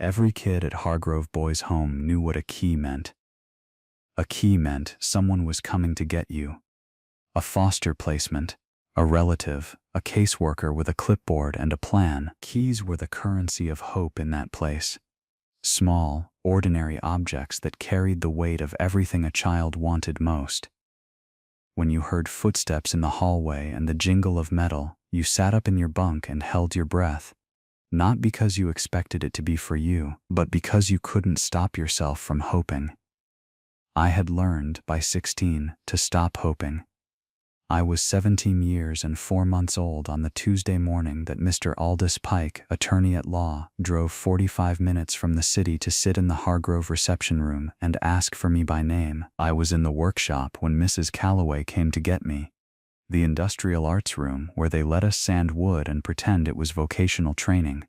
Every kid at Hargrove Boys Home knew what a key meant. A key meant someone was coming to get you. A foster placement, a relative, a caseworker with a clipboard and a plan. Keys were the currency of hope in that place. Small, ordinary objects that carried the weight of everything a child wanted most. When you heard footsteps in the hallway and the jingle of metal, you sat up in your bunk and held your breath. Not because you expected it to be for you, but because you couldn't stop yourself from hoping. I had learned, by 16, to stop hoping. I was 17 years and 4 months old on the Tuesday morning that Mr. Aldous Pike, attorney at law, drove 45 minutes from the city to sit in the Hargrove reception room and ask for me by name. I was in the workshop when Mrs. Calloway came to get me. The industrial arts room where they let us sand wood and pretend it was vocational training.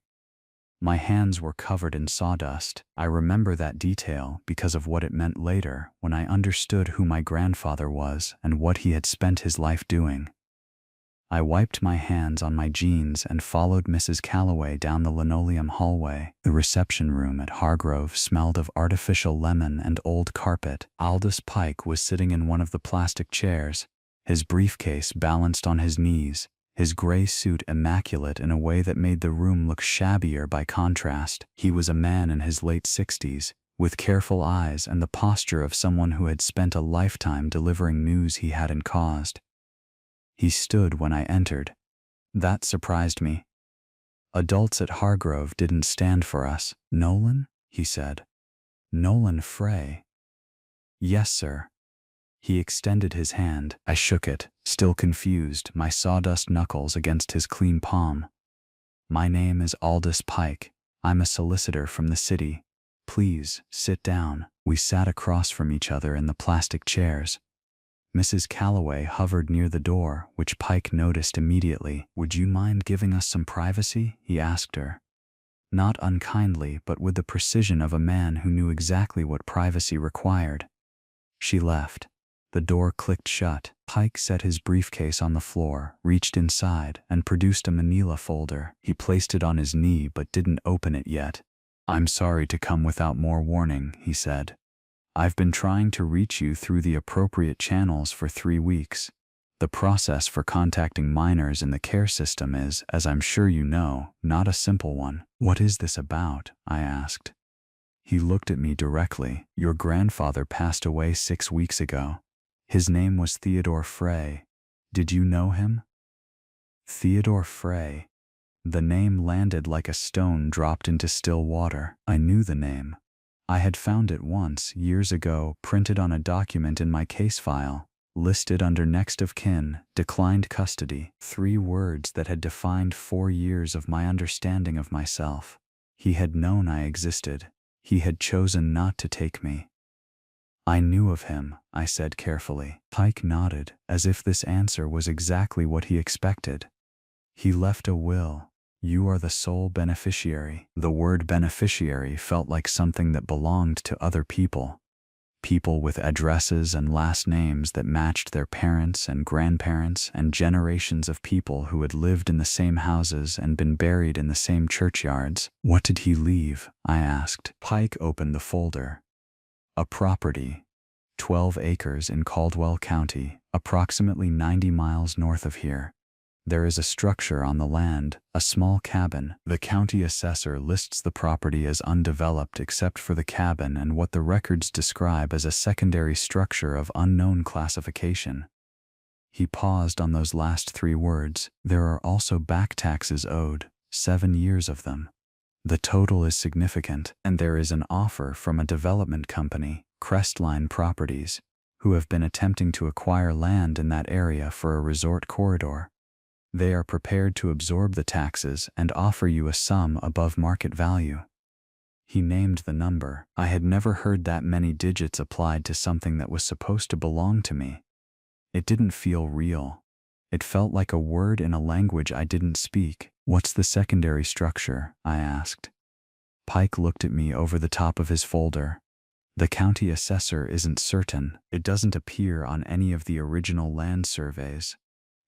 My hands were covered in sawdust. I remember that detail because of what it meant later when I understood who my grandfather was and what he had spent his life doing. I wiped my hands on my jeans and followed Mrs. Calloway down the linoleum hallway. The reception room at Hargrove smelled of artificial lemon and old carpet. Aldous Pike was sitting in one of the plastic chairs, his briefcase balanced on his knees, his gray suit immaculate in a way that made the room look shabbier by contrast. He was a man in his late 60s, with careful eyes and the posture of someone who had spent a lifetime delivering news he hadn't caused. He stood when I entered. That surprised me. Adults at Hargrove didn't stand for us. "Nolan?" he said. "Nolan Frey." "Yes, sir." He extended his hand. I shook it, still confused, my sawdust knuckles against his clean palm. "My name is Aldous Pike. I'm a solicitor from the city. Please, sit down." We sat across from each other in the plastic chairs. Mrs. Calloway hovered near the door, which Pike noticed immediately. "Would you mind giving us some privacy?" he asked her. Not unkindly, but with the precision of a man who knew exactly what privacy required. She left. The door clicked shut. Pike set his briefcase on the floor, reached inside, and produced a manila folder. He placed it on his knee but didn't open it yet. "I'm sorry to come without more warning," he said. "I've been trying to reach you through the appropriate channels for 3 weeks. The process for contacting minors in the care system is, as I'm sure you know, not a simple one." "What is this about?" I asked. He looked at me directly. "Your grandfather passed away 6 weeks ago. His name was Theodore Frey. Did you know him?" Theodore Frey. The name landed like a stone dropped into still water. I knew the name. I had found it once, years ago, printed on a document in my case file, listed under next of kin, declined custody. 3 words that had defined 4 years of my understanding of myself. He had known I existed. He had chosen not to take me. "I knew of him," I said carefully. Pike nodded, as if this answer was exactly what he expected. "He left a will. You are the sole beneficiary." The word beneficiary felt like something that belonged to other people. People with addresses and last names that matched their parents and grandparents and generations of people who had lived in the same houses and been buried in the same churchyards. "What did he leave?" I asked. Pike opened the folder. "A property, 12 acres in Caldwell County, approximately 90 miles north of here. There is a structure on the land, a small cabin. The county assessor lists the property as undeveloped except for the cabin and what the records describe as a secondary structure of unknown classification." He paused on those last 3 words. "There are also back taxes owed, 7 years of them. The total is significant, and there is an offer from a development company, Crestline Properties, who have been attempting to acquire land in that area for a resort corridor. They are prepared to absorb the taxes and offer you a sum above market value." He named the number. I had never heard that many digits applied to something that was supposed to belong to me. It didn't feel real. It felt like a word in a language I didn't speak. "What's the secondary structure?" I asked. Pike looked at me over the top of his folder. "The county assessor isn't certain. It doesn't appear on any of the original land surveys.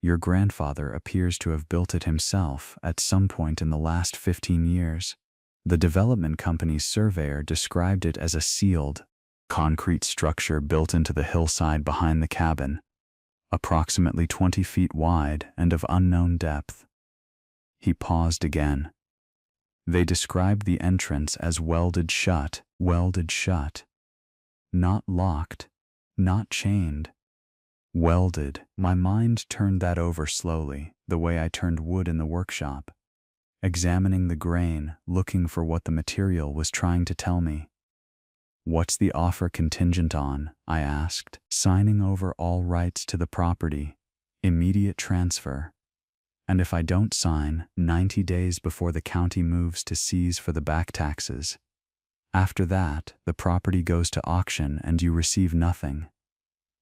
Your grandfather appears to have built it himself at some point in the last 15 years. The development company's surveyor described it as a sealed, concrete structure built into the hillside behind the cabin, approximately 20 feet wide and of unknown depth. He paused again. They described the entrance as welded shut. Not locked, not chained. Welded. My mind turned that over slowly, the way I turned wood in the workshop, examining the grain, looking for what the material was trying to tell me. "What's the offer contingent on?" I asked. "Signing over all rights to the property, immediate transfer. And if I don't sign, 90 days before the county moves to seize for the back taxes. After that, the property goes to auction and you receive nothing."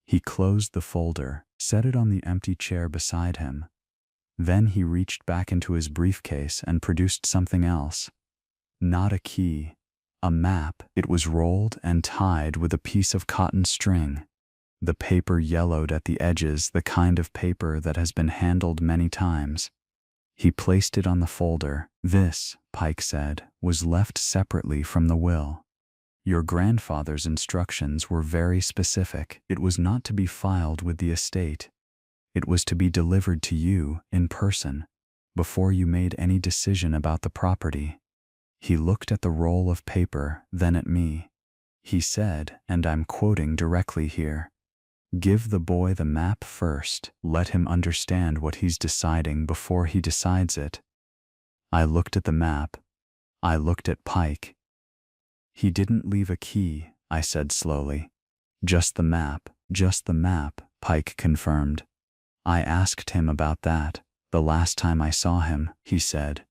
He closed the folder, set it on the empty chair beside him. Then he reached back into his briefcase and produced something else. Not a key, a map. It was rolled and tied with a piece of cotton string. The paper yellowed at the edges, the kind of paper that has been handled many times. He placed it on the folder. "This," Pike said, "was left separately from the will. Your grandfather's instructions were very specific. It was not to be filed with the estate. It was to be delivered to you, in person, before you made any decision about the property." He looked at the roll of paper, then at me. He said, and I'm quoting directly here, "Give the boy the map first. Let him understand what he's deciding before he decides it." I looked at the map. I looked at Pike. "He didn't leave a key," I said slowly. Just the map, Pike confirmed. "I asked him about that, the last time I saw him," he said.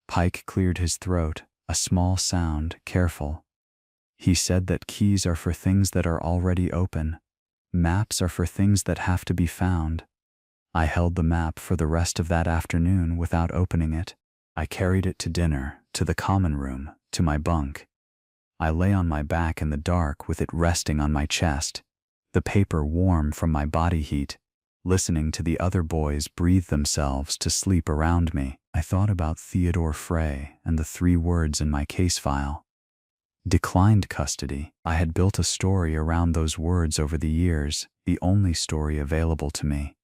Pike cleared his throat, a small sound, careful. "He said that keys are for things that are already open. Maps are for things that have to be found." I held the map for the rest of that afternoon without opening it. I carried it to dinner, to the common room, to my bunk. I lay on my back in the dark with it resting on my chest, the paper warm from my body heat, listening to the other boys breathe themselves to sleep around me. I thought about Theodore Frey and the 3 words in my case file. Declined custody. I had built a story around those words over the years, the only story available to me.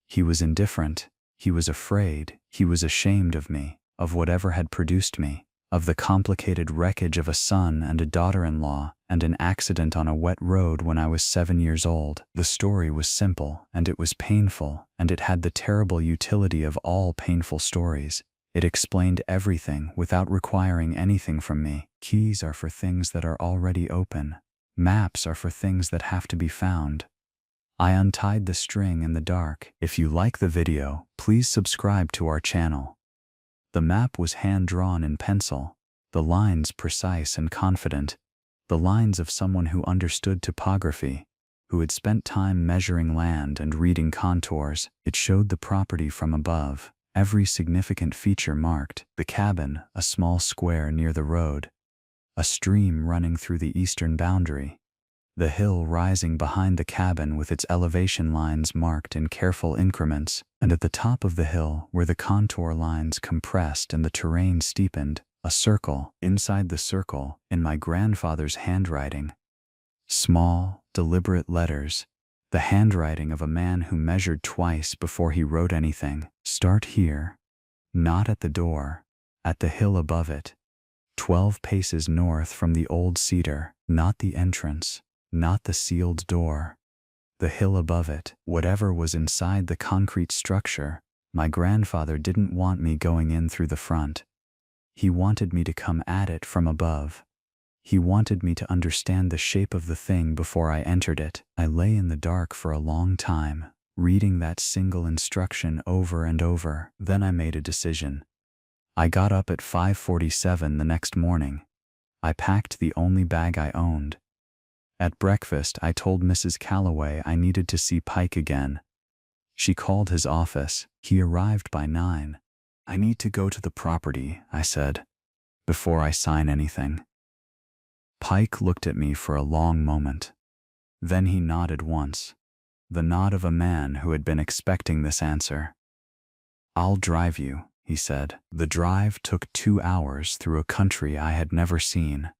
He was indifferent. He was afraid. He was ashamed of me, of whatever had produced me, of the complicated wreckage of a son and a daughter-in-law and an accident on a wet road when I was 7 years old. The story was simple, and it was painful, and it had the terrible utility of all painful stories. It explained everything without requiring anything from me. Keys are for things that are already open. Maps are for things that have to be found. I untied the string in the dark. If you like the video, please subscribe to our channel. The map was hand-drawn in pencil, the lines precise and confident, the lines of someone who understood topography, who had spent time measuring land and reading contours. It showed the property from above, every significant feature marked: the cabin, a small square near the road, a stream running through the eastern boundary, the hill rising behind the cabin with its elevation lines marked in careful increments, and at the top of the hill, where the contour lines compressed and the terrain steepened, a circle. Inside the circle, in my grandfather's handwriting, small, deliberate letters, the handwriting of a man who measured twice before he wrote anything. "Start here. Not at the door. At the hill above it. 12 paces north from the old cedar. Not the entrance. Not the sealed door. The hill above it." Whatever was inside the concrete structure, my grandfather didn't want me going in through the front. He wanted me to come at it from above. He wanted me to understand the shape of the thing before I entered it. I lay in the dark for a long time, reading that single instruction over and over. Then I made a decision. I got up at 5:47 the next morning. I packed the only bag I owned. At breakfast, I told Mrs. Calloway I needed to see Pike again. She called his office. He arrived by 9. "I need to go to the property," I said, "before I sign anything." Pike looked at me for a long moment. Then he nodded once, the nod of a man who had been expecting this answer. "I'll drive you," he said. The drive took 2 hours through a country I had never seen.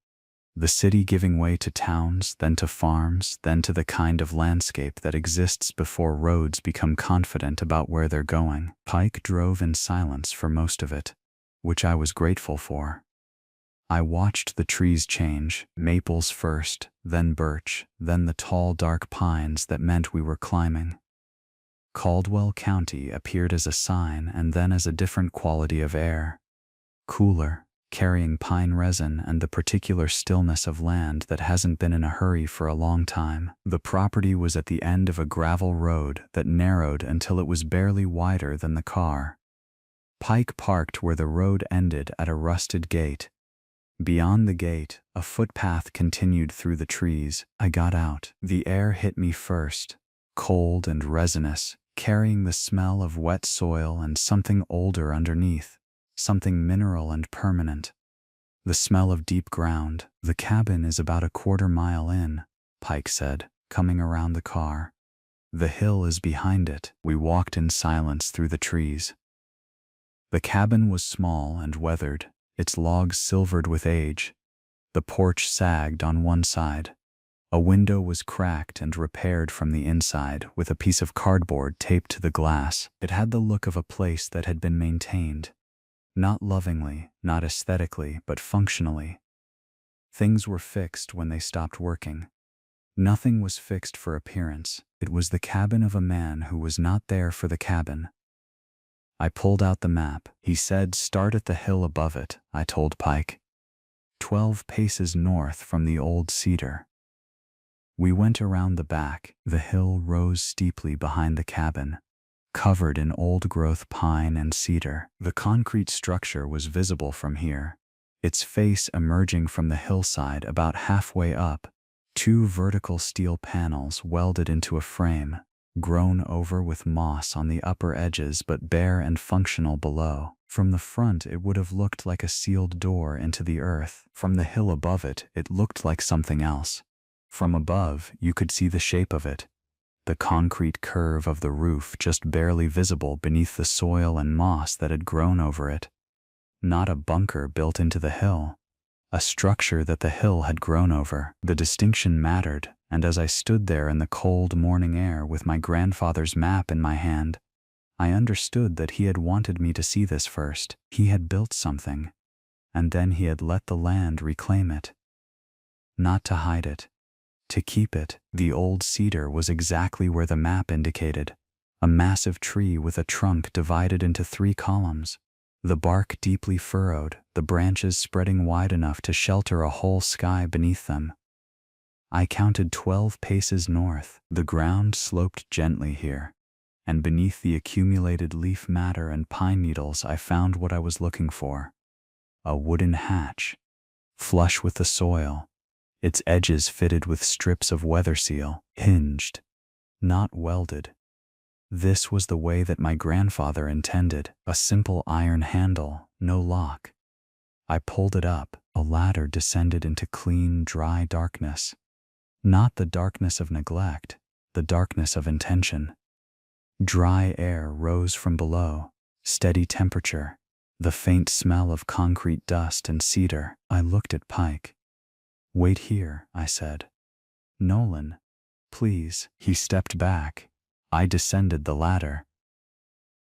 The city giving way to towns, then to farms, then to the kind of landscape that exists before roads become confident about where they're going. Pike drove in silence for most of it, which I was grateful for. I watched the trees change, maples first, then birch, then the tall dark pines that meant we were climbing. Caldwell County appeared as a sign and then as a different quality of air. Cooler, carrying pine resin and the particular stillness of land that hasn't been in a hurry for a long time. The property was at the end of a gravel road that narrowed until it was barely wider than the car. Pike parked where the road ended at a rusted gate. Beyond the gate, a footpath continued through the trees. I got out. The air hit me first, cold and resinous, carrying the smell of wet soil and something older underneath, something mineral and permanent. The smell of deep ground. The cabin is about a 1/4 mile in, Pike said, coming around the car. The hill is behind it. We walked in silence through the trees. The cabin was small and weathered, its logs silvered with age. The porch sagged on one side. A window was cracked and repaired from the inside with a piece of cardboard taped to the glass. It had the look of a place that had been maintained. Not lovingly, not aesthetically, but functionally. Things were fixed when they stopped working. Nothing was fixed for appearance. It was the cabin of a man who was not there for the cabin. I pulled out the map. He said, "Start at the hill above it," I told Pike. 12 paces north from the old cedar. We went around the back. The hill rose steeply behind the cabin, covered in old-growth pine and cedar. The concrete structure was visible from here, its face emerging from the hillside about halfway up, 2 vertical steel panels welded into a frame, grown over with moss on the upper edges but bare and functional below. From the front it would have looked like a sealed door into the earth. From the hill above it, it looked like something else. From above, you could see the shape of it, the concrete curve of the roof just barely visible beneath the soil and moss that had grown over it. Not a bunker built into the hill, a structure that the hill had grown over. The distinction mattered, and as I stood there in the cold morning air with my grandfather's map in my hand, I understood that he had wanted me to see this first. He had built something, and then he had let the land reclaim it. Not to hide it, to keep it. The old cedar was exactly where the map indicated, a massive tree with a trunk divided into 3 columns. The bark deeply furrowed, the branches spreading wide enough to shelter a whole sky beneath them. I counted 12 paces north. The ground sloped gently here, and beneath the accumulated leaf matter and pine needles I found what I was looking for. A wooden hatch, flush with the soil, its edges fitted with strips of weather seal, hinged, not welded. This was the way that my grandfather intended, a simple iron handle, no lock. I pulled it up. A ladder descended into clean, dry darkness. Not the darkness of neglect, the darkness of intention. Dry air rose from below, steady temperature, the faint smell of concrete dust and cedar. I looked at Pike. "Wait here," I said. "Nolan, please." He stepped back. I descended the ladder.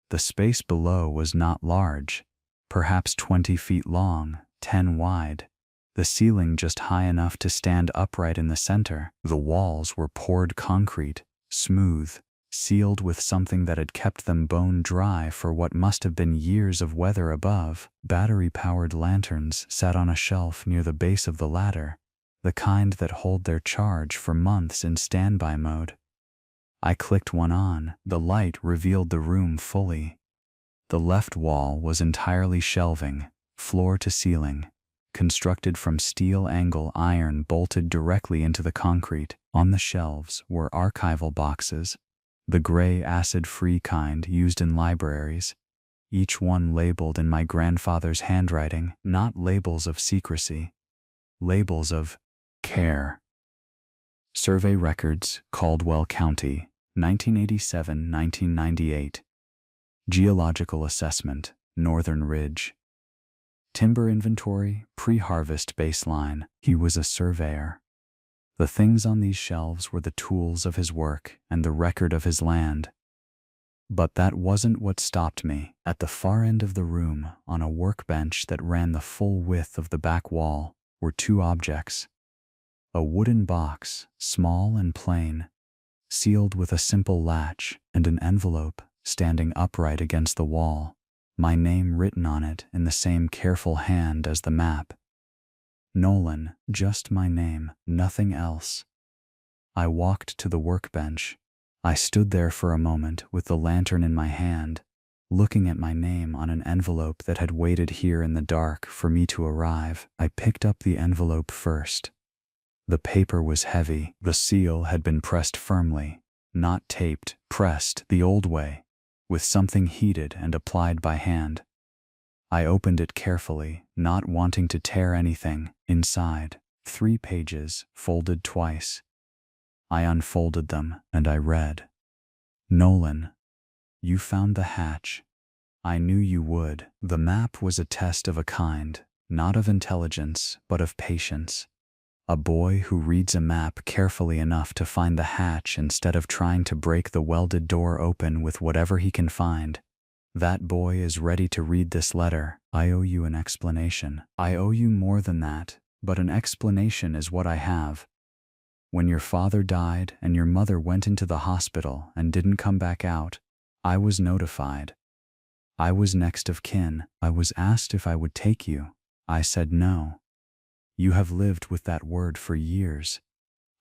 The space below was not large, perhaps 20 feet long, 10 wide. The ceiling just high enough to stand upright in the center. The walls were poured concrete, smooth, sealed with something that had kept them bone dry for what must have been years of weather above. Battery-powered lanterns sat on a shelf near the base of the ladder, the kind that hold their charge for months in standby mode. I clicked one on. The light revealed the room fully. The left wall was entirely shelving, floor to ceiling, constructed from steel angle iron bolted directly into the concrete. On the shelves were archival boxes, the gray acid-free kind used in libraries, each one labeled in my grandfather's handwriting, not labels of secrecy, labels of care. Survey records, Caldwell County, 1987-1998. Geological assessment, Northern Ridge. Timber inventory, pre-harvest baseline. He was a surveyor. The things on these shelves were the tools of his work and the record of his land. But that wasn't what stopped me. At the far end of the room, on a workbench that ran the full width of the back wall, were two objects. A wooden box, small and plain, sealed with a simple latch, and an envelope standing upright against the wall, my name written on it in the same careful hand as the map. Nolan, just my name, nothing else. I walked to the workbench. I stood there for a moment with the lantern in my hand, looking at my name on an envelope that had waited here in the dark for me to arrive. I picked up the envelope first. The paper was heavy. The seal had been pressed firmly, not taped, pressed the old way, with something heated and applied by hand. I opened it carefully, not wanting to tear anything. Inside, 3 pages, folded twice. I unfolded them, and I read, "Nolan, you found the hatch. I knew you would." The map was a test of a kind, not of intelligence, but of patience. A boy who reads a map carefully enough to find the hatch instead of trying to break the welded door open with whatever he can find. That boy is ready to read this letter. I owe you an explanation. I owe you more than that, but an explanation is what I have. When your father died and your mother went into the hospital and didn't come back out, I was notified. I was next of kin. I was asked if I would take you. I said no. You have lived with that word for years.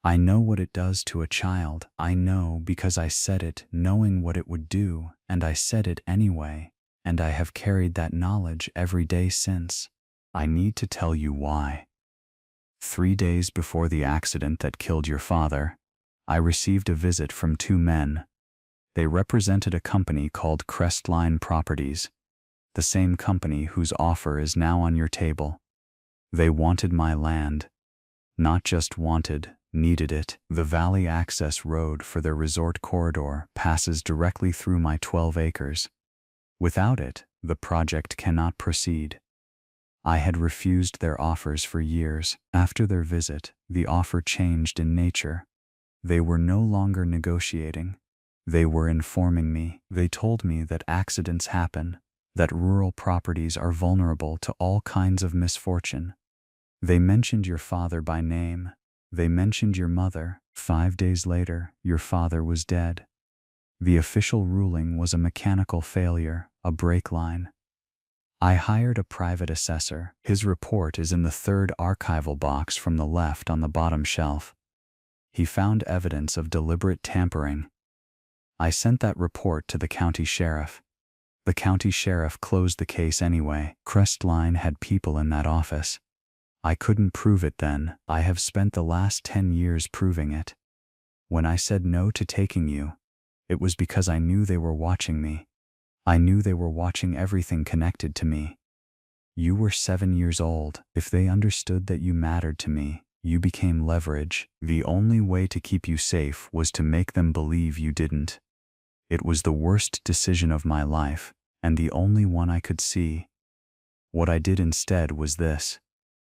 I know what it does to a child. I know because I said it knowing what it would do, and I said it anyway, and I have carried that knowledge every day since. I need to tell you why. 3 days before the accident that killed your father, I received a visit from 2 men. They represented a company called Crestline Properties, the same company whose offer is now on your table. They wanted my land. Not just wanted, needed it. The valley access road for their resort corridor passes directly through my 12 acres. Without it, the project cannot proceed. I had refused their offers for years. After their visit, the offer changed in nature. They were no longer negotiating. They were informing me. They told me that accidents happen, that rural properties are vulnerable to all kinds of misfortune. They mentioned your father by name. They mentioned your mother. 5 days later, your father was dead. The official ruling was a mechanical failure, a break line. I hired a private assessor. His report is in the 3rd archival box from the left on the bottom shelf. He found evidence of deliberate tampering. I sent that report to the county sheriff. The county sheriff closed the case anyway. Crestline had people in that office. I couldn't prove it then. I have spent the last 10 years proving it. When I said no to taking you, it was because I knew they were watching me. I knew they were watching everything connected to me. You were 7 years old. If they understood that you mattered to me, you became leverage. The only way to keep you safe was to make them believe you didn't. It was the worst decision of my life, and the only one I could see. What I did instead was this.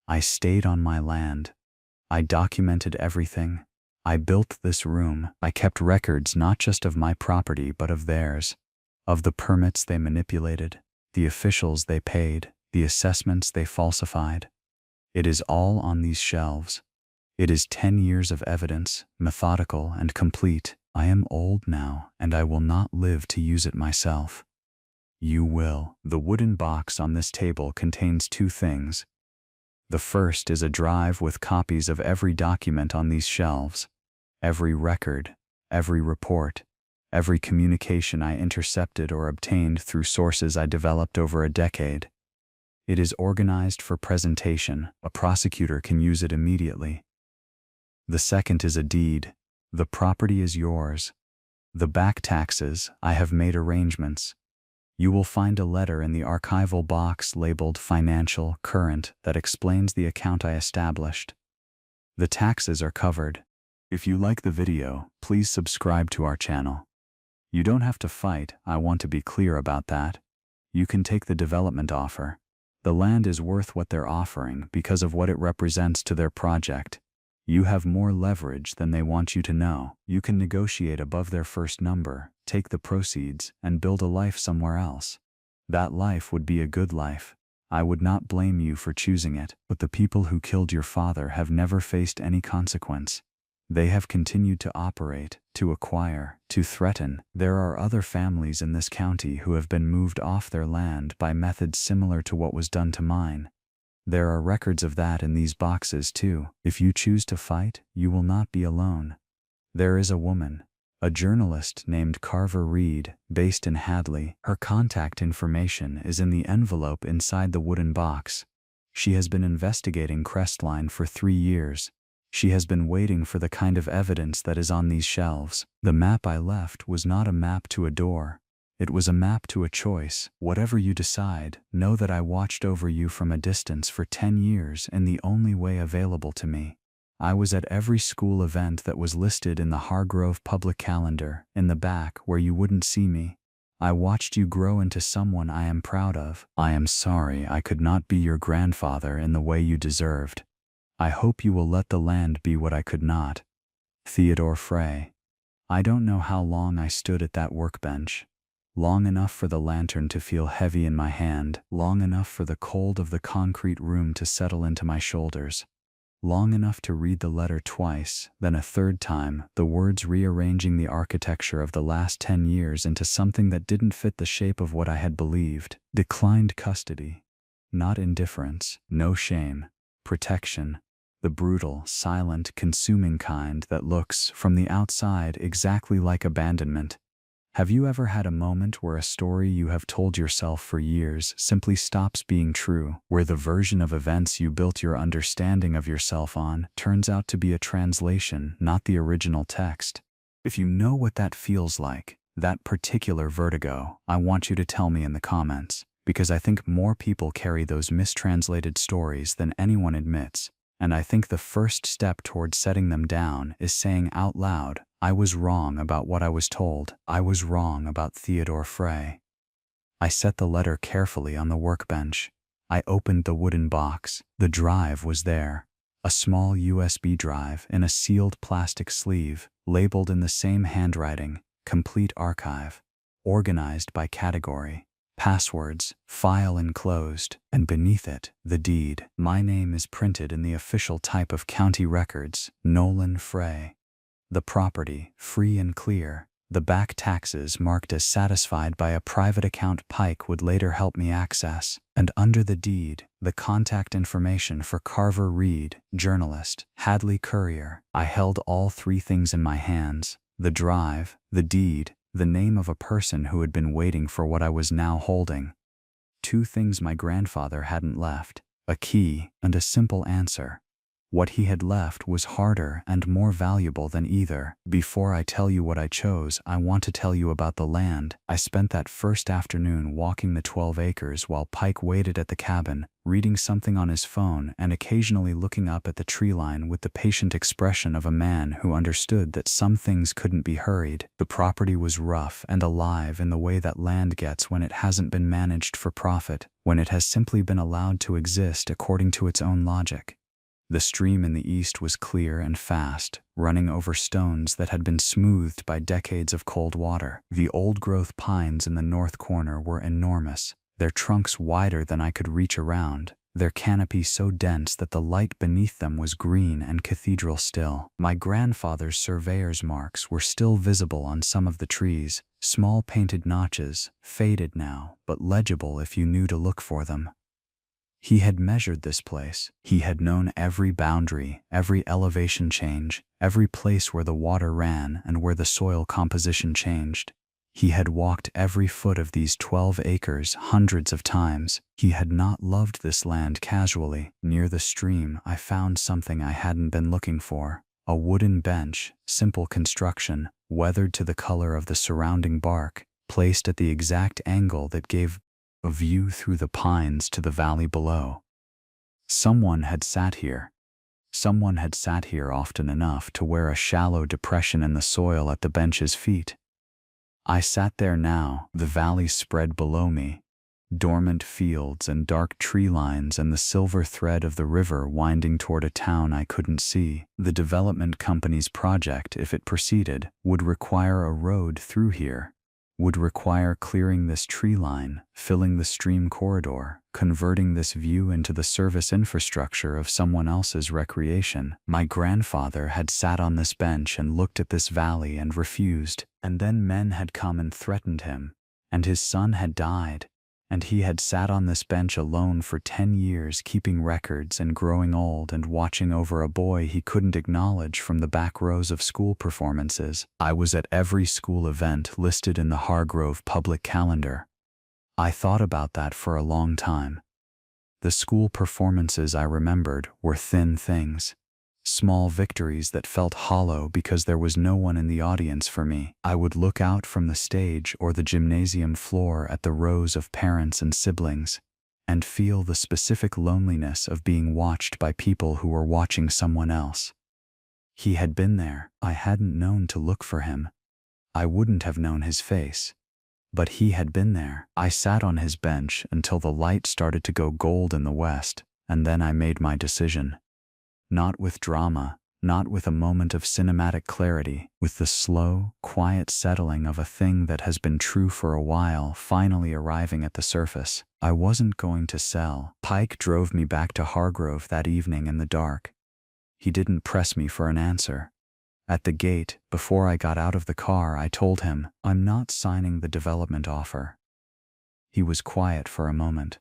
I stayed on my land. I documented everything. I built this room. I kept records not just of my property but of theirs, of the permits they manipulated, the officials they paid, the assessments they falsified. It is all on these shelves. It is 10 years of evidence, methodical and complete. I am old now, and I will not live to use it myself. You will. The wooden box on this table contains 2 things. The first is a drive with copies of every document on these shelves, every record, every report, every communication I intercepted or obtained through sources I developed over a decade. It is organized for presentation. A prosecutor can use it immediately. The second is a deed. The property is yours. The back taxes, I have made arrangements. You will find a letter in the archival box labeled Financial Current that explains the account I established. The taxes are covered. If you like the video, please subscribe to our channel. You don't have to fight, I want to be clear about that. You can take the development offer. The land is worth what they're offering because of what it represents to their project. You have more leverage than they want you to know. You can negotiate above their first number, take the proceeds, and build a life somewhere else. That life would be a good life. I would not blame you for choosing it, but the people who killed your father have never faced any consequence. They have continued to operate, to acquire, to threaten. There are other families in this county who have been moved off their land by methods similar to what was done to mine. There are records of that in these boxes too. If you choose to fight, you will not be alone. There is a woman, a journalist named Carver Reed, based in Hadley. Her contact information is in the envelope inside the wooden box. She has been investigating Crestline for 3 years. She has been waiting for the kind of evidence that is on these shelves. The map I left was not a map to a door. It was a map to a choice. Whatever you decide, know that I watched over you from a distance for 10 years in the only way available to me. I was at every school event that was listed in the Hargrove public calendar, in the back where you wouldn't see me. I watched you grow into someone I am proud of. I am sorry I could not be your grandfather in the way you deserved. I hope you will let the land be what I could not. Theodore Frey. I don't know how long I stood at that workbench. Long enough for the lantern to feel heavy in my hand, long enough for the cold of the concrete room to settle into my shoulders. Long enough to read the letter twice, then a third time, the words rearranging the architecture of the last 10 years into something that didn't fit the shape of what I had believed. Declined custody. Not indifference, no shame. Protection. The brutal, silent, consuming kind that looks, from the outside, exactly like abandonment. Have you ever had a moment where a story you have told yourself for years simply stops being true, where the version of events you built your understanding of yourself on turns out to be a translation, not the original text? If you know what that feels like, that particular vertigo, I want you to tell me in the comments, because I think more people carry those mistranslated stories than anyone admits. And I think the first step towards setting them down is saying out loud, I was wrong about what I was told. I was wrong about Theodore Frey. I set the letter carefully on the workbench. I opened the wooden box. The drive was there. A small USB drive in a sealed plastic sleeve, labeled in the same handwriting, Complete Archive. Organized by category. Passwords, file enclosed, and beneath it, the deed. My name is printed in the official type of county records, Nolan Frey. The property, free and clear. The back taxes marked as satisfied by a private account Pike would later help me access. And under the deed, the contact information for Carver Reed, journalist, Hadley Courier. I held all 3 things in my hands: the drive, the deed, the name of a person who had been waiting for what I was now holding. 2 things my grandfather hadn't left: a key and a simple answer. What he had left was harder and more valuable than either. Before I tell you what I chose, I want to tell you about the land. I spent that first afternoon walking the 12 acres while Pike waited at the cabin, reading something on his phone and occasionally looking up at the tree line with the patient expression of a man who understood that some things couldn't be hurried. The property was rough and alive in the way that land gets when it hasn't been managed for profit, when it has simply been allowed to exist according to its own logic. The stream in the east was clear and fast, running over stones that had been smoothed by decades of cold water. The old-growth pines in the north corner were enormous, their trunks wider than I could reach around, their canopy so dense that the light beneath them was green and cathedral still. My grandfather's surveyor's marks were still visible on some of the trees, small painted notches, faded now, but legible if you knew to look for them. He had measured this place. He had known every boundary, every elevation change, every place where the water ran and where the soil composition changed. He had walked every foot of these 12 acres hundreds of times. He had not loved this land casually. Near the stream, I found something I hadn't been looking for. A wooden bench, simple construction, weathered to the color of the surrounding bark, placed at the exact angle that gave a view through the pines to the valley below. Someone had sat here. Someone had sat here often enough to wear a shallow depression in the soil at the bench's feet. I sat there now, the valley spread below me. dormant fields and dark tree lines and the silver thread of the river winding toward a town I couldn't see. The development company's project, if it proceeded, would require a road through here, would require clearing this tree line, filling the stream corridor, converting this view into the service infrastructure of someone else's recreation. My grandfather had sat on this bench and looked at this valley and refused, and then men had come and threatened him, and his son had died, and he had sat on this bench alone for 10 years keeping records and growing old and watching over a boy he couldn't acknowledge from the back rows of school performances. I was at every school event listed in the Hargrove public calendar. I thought about that for a long time. The school performances I remembered were thin things, small victories that felt hollow because there was no one in the audience for me. I would look out from the stage or the gymnasium floor at the rows of parents and siblings and feel the specific loneliness of being watched by people who were watching someone else. He had been there. I hadn't known to look for him. I wouldn't have known his face. But he had been there. I sat on his bench until the light started to go gold in the west, and then I made my decision. Not with drama, not with a moment of cinematic clarity, with the slow, quiet settling of a thing that has been true for a while finally arriving at the surface. I wasn't going to sell. Pike drove me back to Hargrove that evening in the dark. He didn't press me for an answer. At the gate, before I got out of the car, I told him, "I'm not signing the development offer." He was quiet for a moment.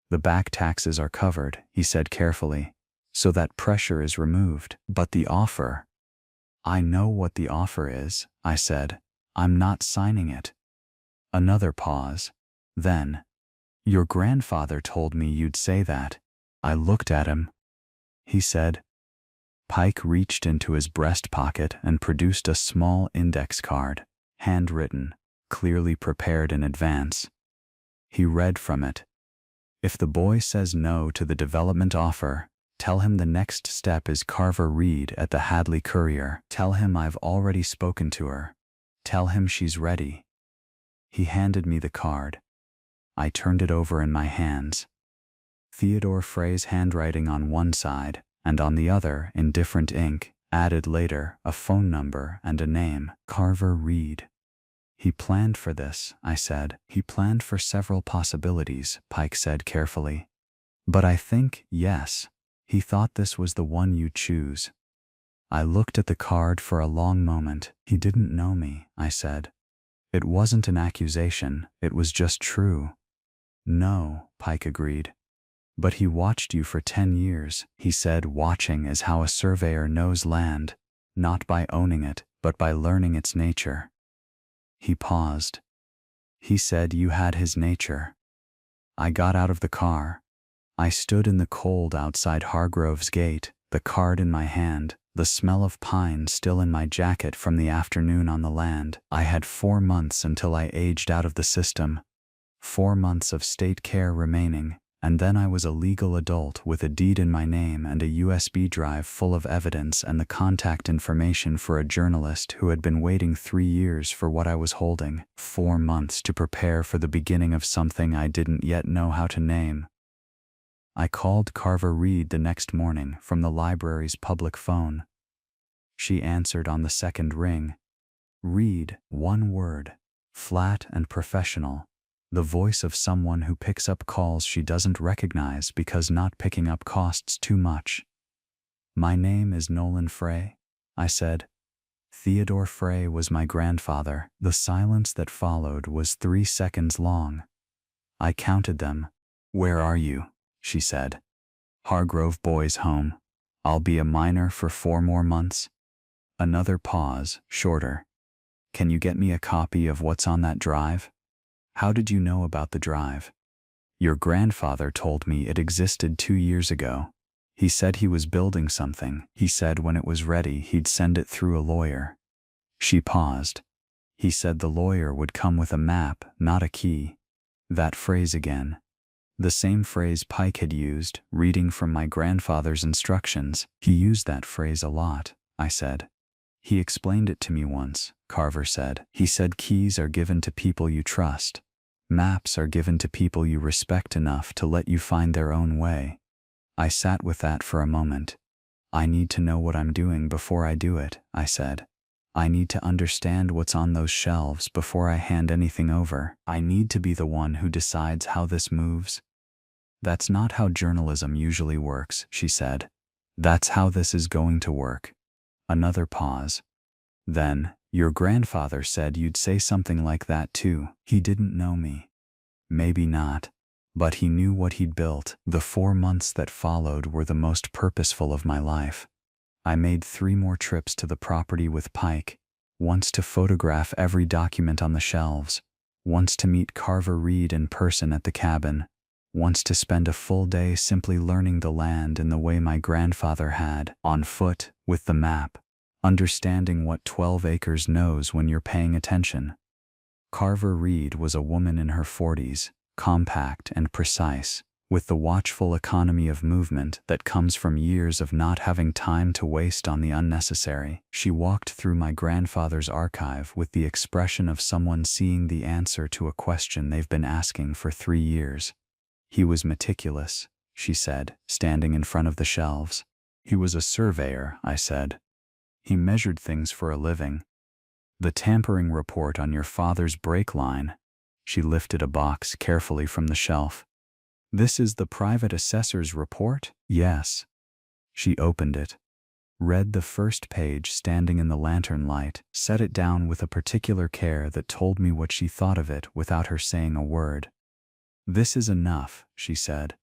"The back taxes are covered," he said carefully, "so that pressure is removed. But the offer—" "I know what the offer is," I said. "I'm not signing it." Another pause. Then, "Your grandfather told me you'd say that." I looked at him. He said. Pike reached into his breast pocket and produced a small index card, handwritten, clearly prepared in advance. He read from it. "If the boy says no to the development offer, tell him the next step is Carver Reed at the Hadley Courier. Tell him I've already spoken to her. Tell him she's ready." He handed me the card. I turned it over in my hands. Theodore Frey's handwriting on one side, and on the other, in different ink, added later, a phone number and a name, Carver Reed. "He planned for this," I said. "He planned for several possibilities," Pike said carefully. "But I think, yes, he thought this was the one you choose." I looked at the card for a long moment. "He didn't know me," I said. "It wasn't an accusation, it was just true." "No," Pike agreed. "But he watched you for 10 years, he said. Watching is how a surveyor knows land, not by owning it, but by learning its nature." He paused. "He said you had his nature." I got out of the car. I stood in the cold outside Hargrove's gate, the card in my hand, the smell of pine still in my jacket from the afternoon on the land. I had 4 months until I aged out of the system, 4 months of state care remaining. And then I was a legal adult with a deed in my name and a USB drive full of evidence and the contact information for a journalist who had been waiting 3 years for what I was holding, 4 months to prepare for the beginning of something I didn't yet know how to name. I called Carver Reed the next morning from the library's public phone. She answered on the second ring. Reed, one word, flat and professional. The voice of someone who picks up calls she doesn't recognize because not picking up costs too much. "My name is Nolan Frey," I said. "Theodore Frey was my grandfather." The silence that followed was 3 seconds long. I counted them. "Where are you?" she said. "Hargrove Boys Home. I'll be a minor for 4 more months." Another pause, shorter. "Can you get me a copy of what's on that drive?" "How did you know about the drive?" "Your grandfather told me it existed 2 years ago. He said he was building something. He said when it was ready he'd send it through a lawyer." She paused. "He said the lawyer would come with a map, not a key." That phrase again. The same phrase Pike had used, reading from my grandfather's instructions. "He used that phrase a lot," I said. "He explained it to me once," Carver said. "He said keys are given to people you trust. Maps are given to people you respect enough to let you find their own way. I sat with that for a moment. I need to know what I'm doing before I do it, I said. I need to understand what's on those shelves before I hand anything over. I need to be the one who decides how this moves. That's not how journalism usually works, she said. That's how this is going to work. Another pause. Then, your grandfather said you'd say something like that too. He didn't know me. Maybe not. But he knew what he'd built. The 4 months that followed were the most purposeful of my life. I made 3 more trips to the property with Pike, once to photograph every document on the shelves, once to meet Carver Reed in person at the cabin, once to spend a full day simply learning the land in the way my grandfather had, on foot, with the map, understanding what 12 acres knows when you're paying attention. Carver Reed was a woman in her 40s, compact and precise, with the watchful economy of movement that comes from years of not having time to waste on the unnecessary. She walked through my grandfather's archive with the expression of someone seeing the answer to a question they've been asking for 3 years. He was meticulous, she said, standing in front of the shelves. He was a surveyor, I said. He measured things for a living. The tampering report on your father's brake line. She lifted a box carefully from the shelf. This is the private assessor's report? Yes. She opened it, read the first page standing in the lantern light, set it down with a particular care that told me what she thought of it without her saying a word. This is enough, she said.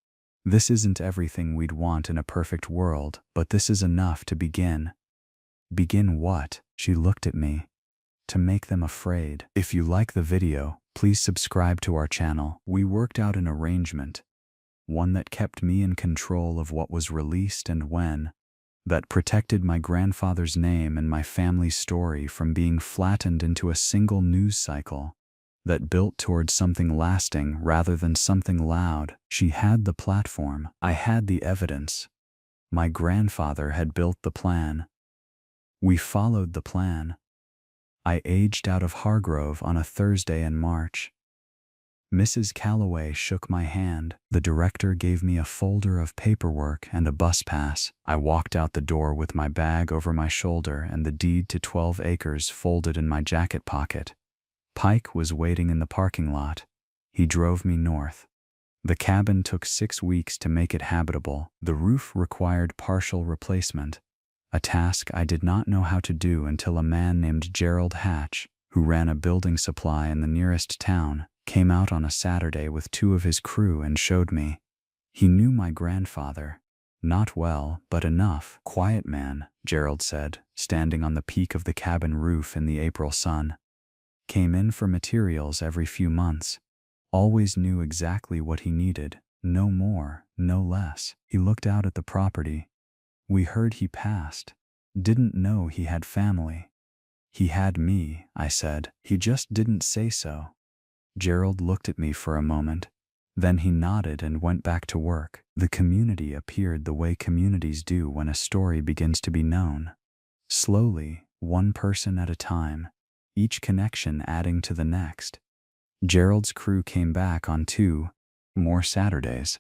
This isn't everything we'd want in a perfect world, but this is enough to begin. Begin what? She looked at me. To make them afraid. If you like the video, please subscribe to our channel. We worked out an arrangement. One that kept me in control of what was released and when, that protected my grandfather's name and my family's story from being flattened into a single news cycle, that built towards something lasting rather than something loud. She had the platform. I had the evidence. My grandfather had built the plan. We followed the plan. I aged out of Hargrove on a Thursday in March. Mrs. Calloway shook my hand. The director gave me a folder of paperwork and a bus pass. I walked out the door with my bag over my shoulder and the deed to 12 acres folded in my jacket pocket. Pike was waiting in the parking lot. He drove me north. The cabin took 6 weeks to make it habitable. The roof required partial replacement, a task I did not know how to do until a man named Gerald Hatch, who ran a building supply in the nearest town, came out on a Saturday with 2 of his crew and showed me. He knew my grandfather. Not well, but enough. Quiet man, Gerald said, standing on the peak of the cabin roof in the April sun. Came in for materials every few months. Always knew exactly what he needed. No more, no less. He looked out at the property. We heard he passed. Didn't know he had family. He had me, I said. He just didn't say so. Gerald looked at me for a moment. Then he nodded and went back to work. The community appeared the way communities do when a story begins to be known. Slowly, one person at a time, each connection adding to the next. Gerald's crew came back on 2 more Saturdays.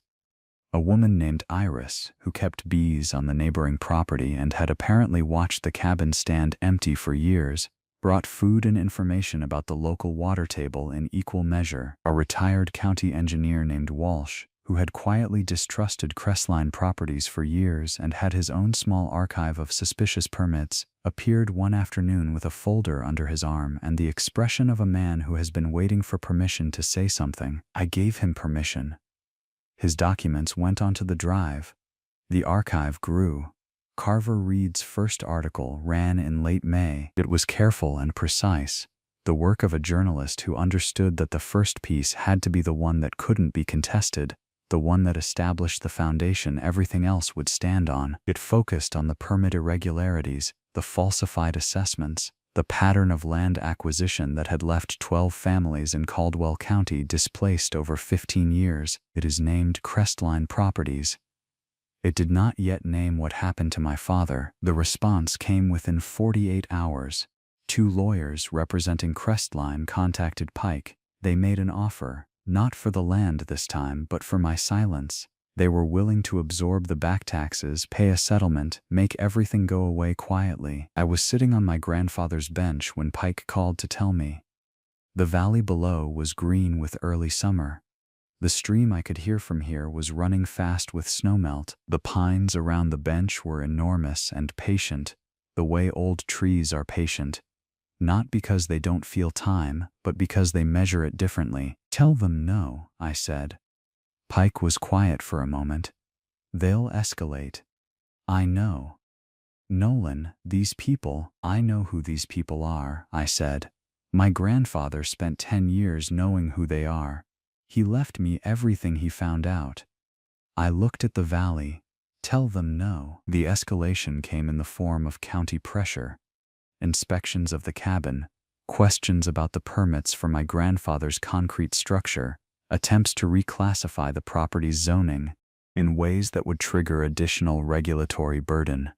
A woman named Iris, who kept bees on the neighboring property and had apparently watched the cabin stand empty for years, brought food and information about the local water table in equal measure. A retired county engineer named Walsh, who had quietly distrusted Crestline Properties for years and had his own small archive of suspicious permits, appeared one afternoon with a folder under his arm and the expression of a man who has been waiting for permission to say something. I gave him permission. His documents went onto the drive. The archive grew. Carver Reed's first article ran in late May. It was careful and precise, the work of a journalist who understood that the first piece had to be the one that couldn't be contested, the one that established the foundation everything else would stand on. It focused on the permit irregularities, the falsified assessments, the pattern of land acquisition that had left 12 families in Caldwell County displaced over 15 years. It is named Crestline Properties. It did not yet name what happened to my father. The response came within 48 hours. 2 lawyers representing Crestline contacted Pike. They made an offer, not for the land this time, but for my silence. They were willing to absorb the back taxes, pay a settlement, make everything go away quietly. I was sitting on my grandfather's bench when Pike called to tell me. The valley below was green with early summer. The stream I could hear from here was running fast with snowmelt. The pines around the bench were enormous and patient, the way old trees are patient. Not because they don't feel time, but because they measure it differently. Tell them no, I said. Pike was quiet for a moment. They'll escalate. I know. Nolan, these people, I know who these people are, I said. My grandfather spent 10 years knowing who they are. He left me everything he found out. I looked at the valley. Tell them no. The escalation came in the form of county pressure. Inspections of the cabin, questions about the permits for my grandfather's concrete structure, attempts to reclassify the property's zoning in ways that would trigger additional regulatory burden.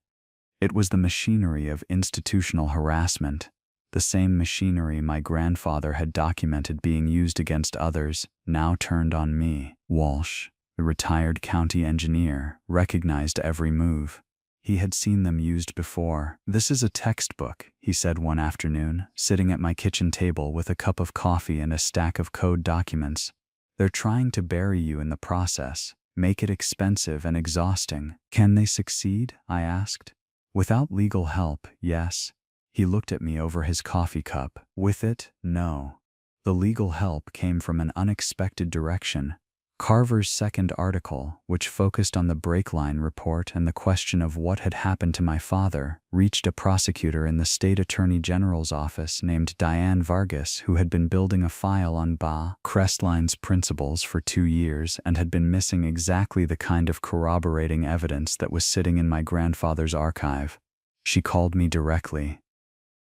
It was the machinery of institutional harassment, the same machinery my grandfather had documented being used against others, now turned on me. Walsh, the retired county engineer, recognized every move. He had seen them used before. This is a textbook, he said one afternoon, sitting at my kitchen table with a cup of coffee and a stack of code documents. They're trying to bury you in the process, make it expensive and exhausting. Can they succeed? I asked. Without legal help, yes. He looked at me over his coffee cup. With it, no. The legal help came from an unexpected direction. Carver's second article, which focused on the Brakeline report and the question of what had happened to my father, reached a prosecutor in the state attorney general's office named Diane Vargas, who had been building a file on Crestline's principles for 2 years and had been missing exactly the kind of corroborating evidence that was sitting in my grandfather's archive. She called me directly.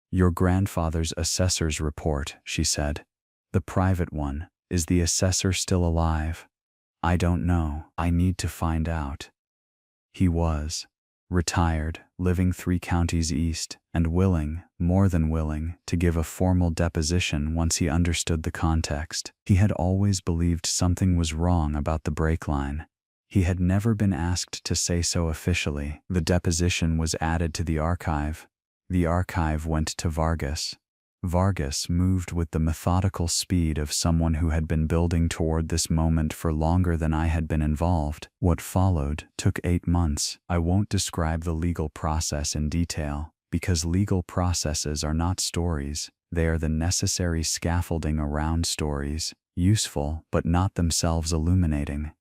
Your grandfather's assessor's report, she said. The private one. Is the assessor still alive? I don't know. I need to find out. He was. Retired, living 3 counties east, and willing, more than willing, to give a formal deposition once he understood the context. He had always believed something was wrong about the Brakeline. He had never been asked to say so officially. The deposition was added to the archive. The archive went to Vargas. Vargas moved with the methodical speed of someone who had been building toward this moment for longer than I had been involved. What followed took 8 months. I won't describe the legal process in detail, because legal processes are not stories. They are the necessary scaffolding around stories, useful but not themselves illuminating.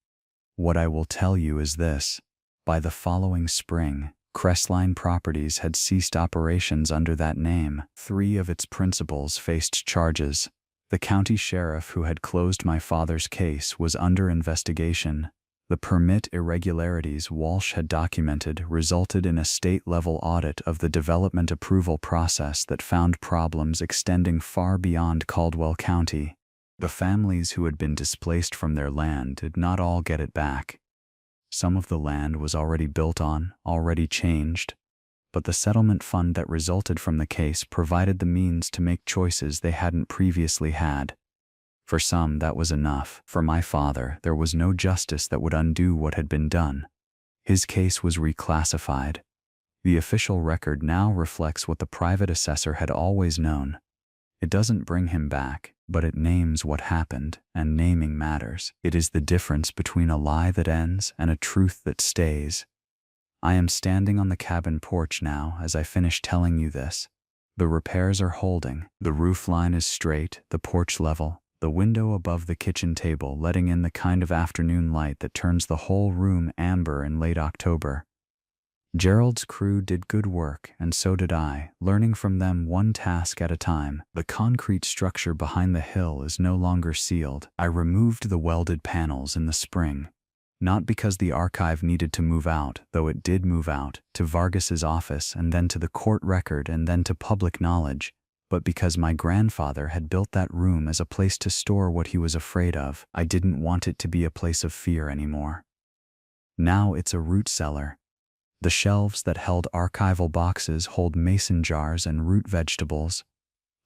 What I will tell you is this. By the following spring, Crestline Properties had ceased operations under that name. 3 of its principals faced charges. The county sheriff who had closed my father's case was under investigation. The permit irregularities Walsh had documented resulted in a state-level audit of the development approval process that found problems extending far beyond Caldwell County. The families who had been displaced from their land did not all get it back. Some of the land was already built on, already changed, but the settlement fund that resulted from the case provided the means to make choices they hadn't previously had. For some, that was enough. For my father, there was no justice that would undo what had been done. His case was reclassified. The official record now reflects what the private assessor had always known. It doesn't bring him back, but it names what happened, and naming matters. It is the difference between a lie that ends and a truth that stays. I am standing on the cabin porch now as I finish telling you this. The repairs are holding. The roof line is straight, the porch level, the window above the kitchen table letting in the kind of afternoon light that turns the whole room amber in late October. Gerald's crew did good work, and so did I, learning from them one task at a time. The concrete structure behind the hill is no longer sealed. I removed the welded panels in the spring. Not because the archive needed to move out, though it did move out, to Vargas's office and then to the court record and then to public knowledge, but because my grandfather had built that room as a place to store what he was afraid of. I didn't want it to be a place of fear anymore. Now it's a root cellar. The shelves that held archival boxes hold mason jars and root vegetables.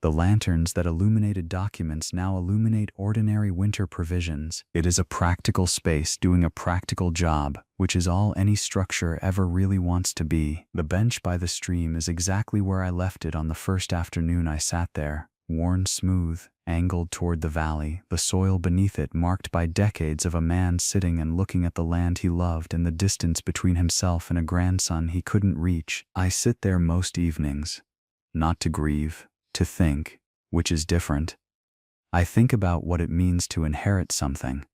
The lanterns that illuminated documents now illuminate ordinary winter provisions. It is a practical space doing a practical job, which is all any structure ever really wants to be. The bench by the stream is exactly where I left it on the first afternoon I sat there, worn smooth, angled toward the valley, the soil beneath it marked by decades of a man sitting and looking at the land he loved and the distance between himself and a grandson he couldn't reach. I sit there most evenings, not to grieve, to think, which is different. I think about what it means to inherit something.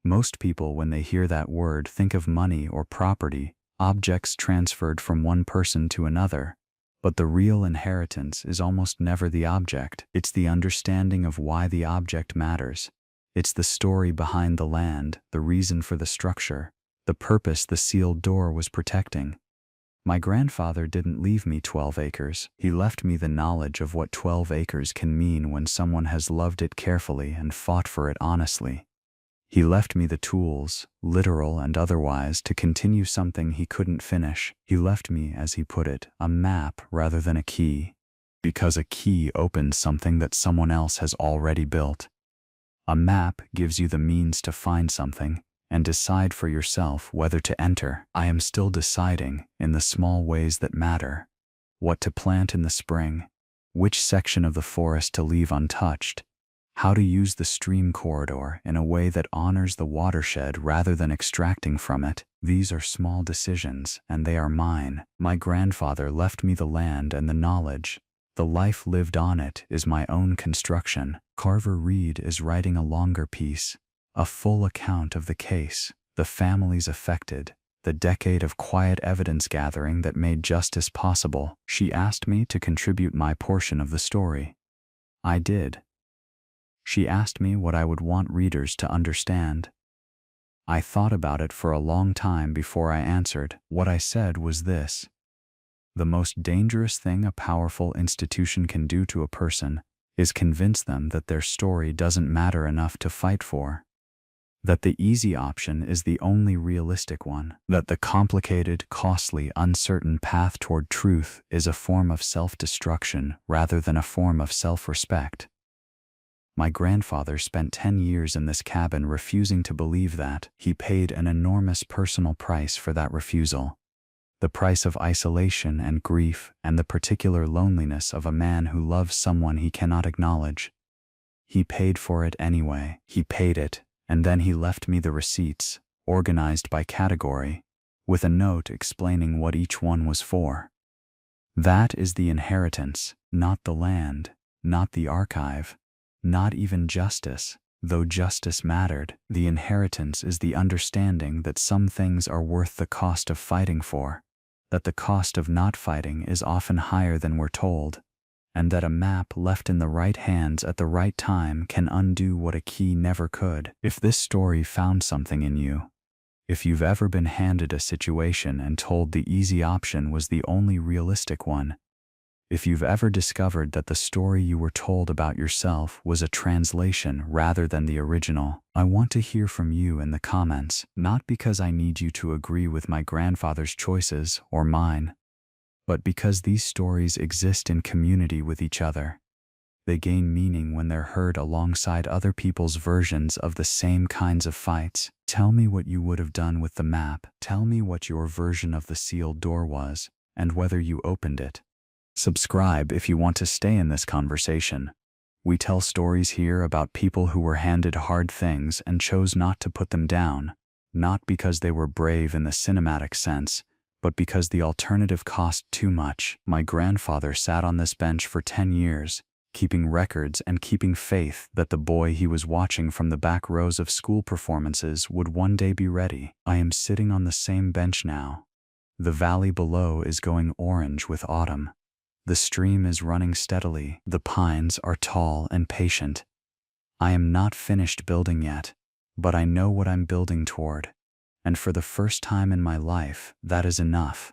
Most people, when they hear that word, think of money or property, objects transferred from one person to another. But the real inheritance is almost never the object. It's the understanding of why the object matters. It's the story behind the land, the reason for the structure, the purpose the sealed door was protecting. My grandfather didn't leave me 12 acres. He left me the knowledge of what 12 acres can mean when someone has loved it carefully and fought for it honestly. He left me the tools, literal and otherwise, to continue something he couldn't finish. He left me, as he put it, a map rather than a key, because a key opens something that someone else has already built. A map gives you the means to find something and decide for yourself whether to enter. I am still deciding, in the small ways that matter, what to plant in the spring, which section of the forest to leave untouched, how to use the stream corridor in a way that honors the watershed rather than extracting from it. These are small decisions, and they are mine. My grandfather left me the land and the knowledge. The life lived on it is my own construction. Carver Reed is writing a longer piece, a full account of the case, the families affected, the decade of quiet evidence gathering that made justice possible. She asked me to contribute my portion of the story. I did. She asked me what I would want readers to understand. I thought about it for a long time before I answered. What I said was this: the most dangerous thing a powerful institution can do to a person is convince them that their story doesn't matter enough to fight for. That the easy option is the only realistic one. That the complicated, costly, uncertain path toward truth is a form of self-destruction rather than a form of self-respect. My grandfather spent 10 years in this cabin refusing to believe that. He paid an enormous personal price for that refusal. The price of isolation and grief and the particular loneliness of a man who loves someone he cannot acknowledge. He paid for it anyway. He paid it, and then he left me the receipts, organized by category, with a note explaining what each one was for. That is the inheritance, not the land, not the archive, not even justice, though justice mattered. The inheritance is the understanding that some things are worth the cost of fighting for, that the cost of not fighting is often higher than we're told, and that a map left in the right hands at the right time can undo what a key never could. If this story found something in you, if you've ever been handed a situation and told the easy option was the only realistic one, if you've ever discovered that the story you were told about yourself was a translation rather than the original, I want to hear from you in the comments, not because I need you to agree with my grandfather's choices or mine, but because these stories exist in community with each other. They gain meaning when they're heard alongside other people's versions of the same kinds of fights. Tell me what you would have done with the map. Tell me what your version of the sealed door was, and whether you opened it. Subscribe if you want to stay in this conversation. We tell stories here about people who were handed hard things and chose not to put them down, not because they were brave in the cinematic sense, but because the alternative cost too much. My grandfather sat on this bench for 10 years, keeping records and keeping faith that the boy he was watching from the back rows of school performances would one day be ready. I am sitting on the same bench now. The valley below is going orange with autumn. The stream is running steadily. The pines are tall and patient. I am not finished building yet, but I know what I'm building toward. And for the first time in my life, that is enough.